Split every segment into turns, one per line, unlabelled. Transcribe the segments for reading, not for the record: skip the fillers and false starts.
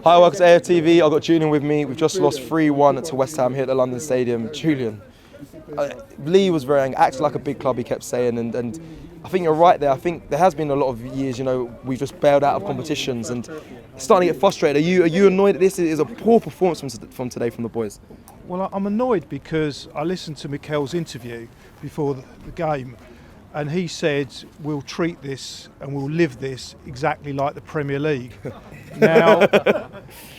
Hi, welcome to AFTV. I've got Julian with me. We've just lost 3-1 to West Ham here at the London Stadium. Julian, Lee was very angry, acted like a big club, he kept saying, and I think you're right there. I think there has been a lot of years, we've just bailed out of competitions and it's starting to get frustrated. Are you annoyed at this? It is a poor performance from today from the boys.
Well, I'm annoyed because I listened to Mikel's interview before the game, and he said we'll treat this and we'll live this exactly like the Premier League. Now,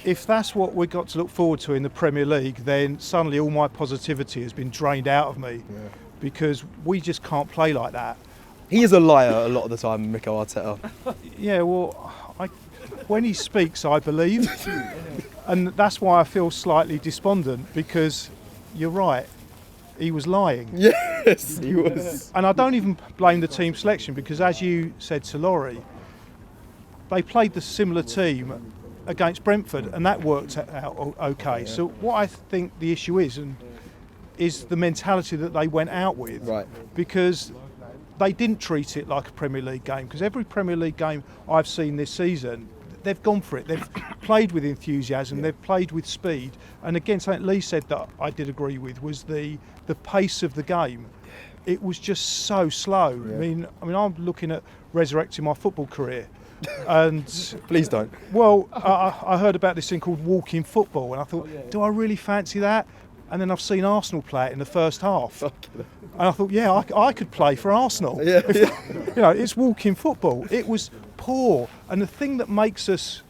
if that's what we've got to look forward to in the Premier League, then suddenly all my positivity has been drained out of me, because we just can't play like that.
He is a liar a lot of the time, Mikel Arteta.
Yeah, well, when he speaks, I believe, and that's why I feel slightly despondent, because you're right. He was lying.
Yes, he was.
And I don't even blame the team selection, because as you said to Laurie, they played the similar team against Brentford and that worked out okay. So what I think the issue is the mentality that they went out with.
Right.
Because they didn't treat it like a Premier League game, because every Premier League game I've seen this season, they've gone for it. They've played with enthusiasm, they've played with speed. And again, something Lee said that I did agree with was the pace of the game. It was just so slow.
Yeah.
I mean, I'm looking at resurrecting my football career. And
please don't.
Well, I heard about this thing called walking football, and I thought, do I really fancy that? And then I've seen Arsenal play it in the first half. And I thought, yeah, I could play for Arsenal.
Yeah.
It's walking football. It was poor. And the thing that makes us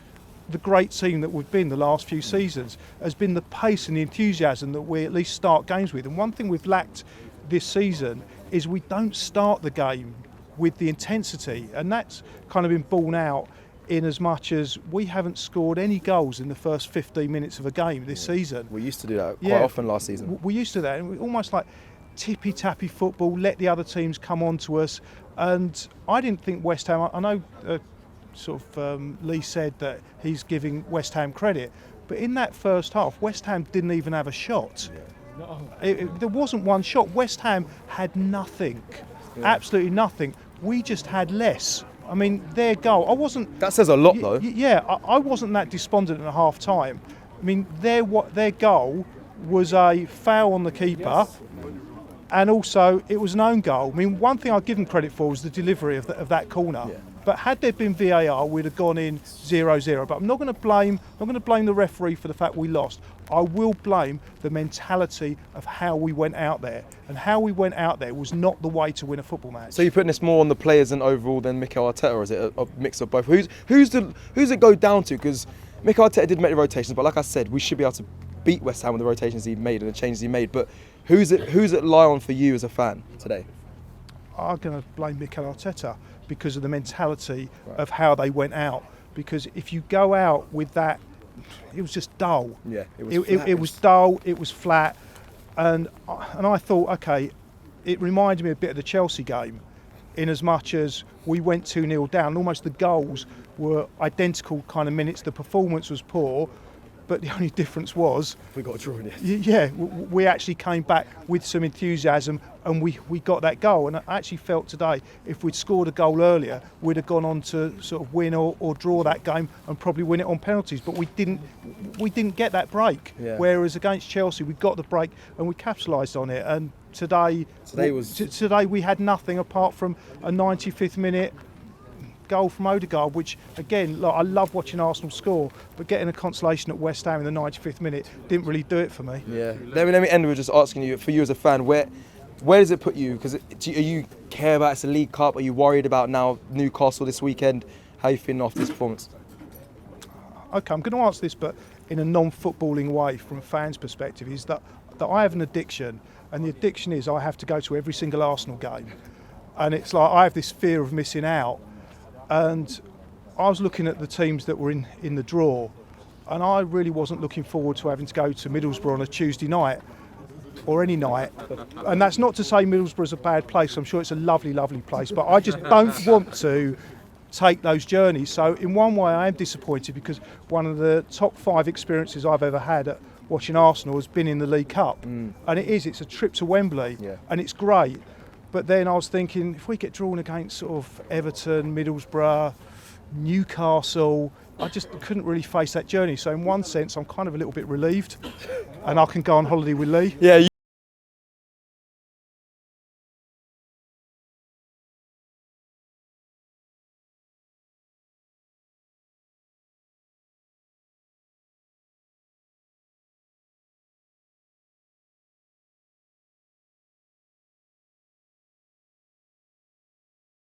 the great team that we've been the last few seasons has been the pace and the enthusiasm that we at least start games with. And one thing we've lacked this season is we don't start the game with the intensity. And that's kind of been borne out in as much as we haven't scored any goals in the first 15 minutes of a game this season.
We used to do that quite often last season.
We used to do that, and we almost like tippy-tappy football, let the other teams come on to us. And I didn't think West Ham, I know Lee said that he's giving West Ham credit, but in that first half, West Ham didn't even have a shot. There wasn't one shot. West Ham had nothing, absolutely nothing. We just had less. I mean, their goal,
That says a lot, though.
Yeah, I wasn't that despondent at half time. I mean, their goal was a foul on the keeper, and also it was an own goal. I mean, one thing I'll give them credit for was the delivery of that corner.
Yeah.
But had there been VAR, we'd have gone in 0-0. But I'm not going to blame the referee for the fact we lost. I will blame the mentality of how we went out there, and how we went out there was not the way to win a football match.
So you're putting this more on the players and overall than Mikel Arteta, or is it a mix of both? Who's it go down to? Because Mikel Arteta did make the rotations, but like I said, we should be able to beat West Ham with the rotations he made and the changes he made. But who's it lie on for you as a fan today?
I'm going to blame Mikel Arteta because of the mentality of how they went out. Because if you go out with that, it was just dull.
Yeah,
it was dull. It was flat, and I thought, okay, it reminded me a bit of the Chelsea game, in as much as we went 2-0 down. Almost the goals were identical kind of minutes. The performance was poor, but the only difference was
we got a draw in it.
Yeah, we actually came back with some enthusiasm and we got that goal. And I actually felt today, if we'd scored a goal earlier, we'd have gone on to sort of win or draw that game and probably win it on penalties. But we didn't get that break.
Yeah.
Whereas against Chelsea, we got the break and we capitalised on it. And today we had nothing apart from a 95th minute goal from Odegaard, which again, I love watching Arsenal score, but getting a consolation at West Ham in the 95th minute didn't really do it for me.
Yeah. Let me end with just asking you, for you as a fan, where does it put you? Because are you care about it's a League Cup? Are you worried about now Newcastle this weekend? How are you feeling after this performance?
Okay, I'm going to answer this, but in a non-footballing way, from a fan's perspective, is that I have an addiction, and the addiction is I have to go to every single Arsenal game, and it's like I have this fear of missing out. And I was looking at the teams that were in the draw, and I really wasn't looking forward to having to go to Middlesbrough on a Tuesday night or any night. And that's not to say Middlesbrough's a bad place. I'm sure it's a lovely, lovely place, but I just don't want to take those journeys. So in one way I am disappointed, because one of the top 5 experiences I've ever had at watching Arsenal has been in the League Cup. And it's a trip to Wembley, and it's great. But then I was thinking, if we get drawn against sort of Everton, Middlesbrough, Newcastle, I just couldn't really face that journey. So in one sense, I'm kind of a little bit relieved, and I can go on holiday with Lee.
Yeah.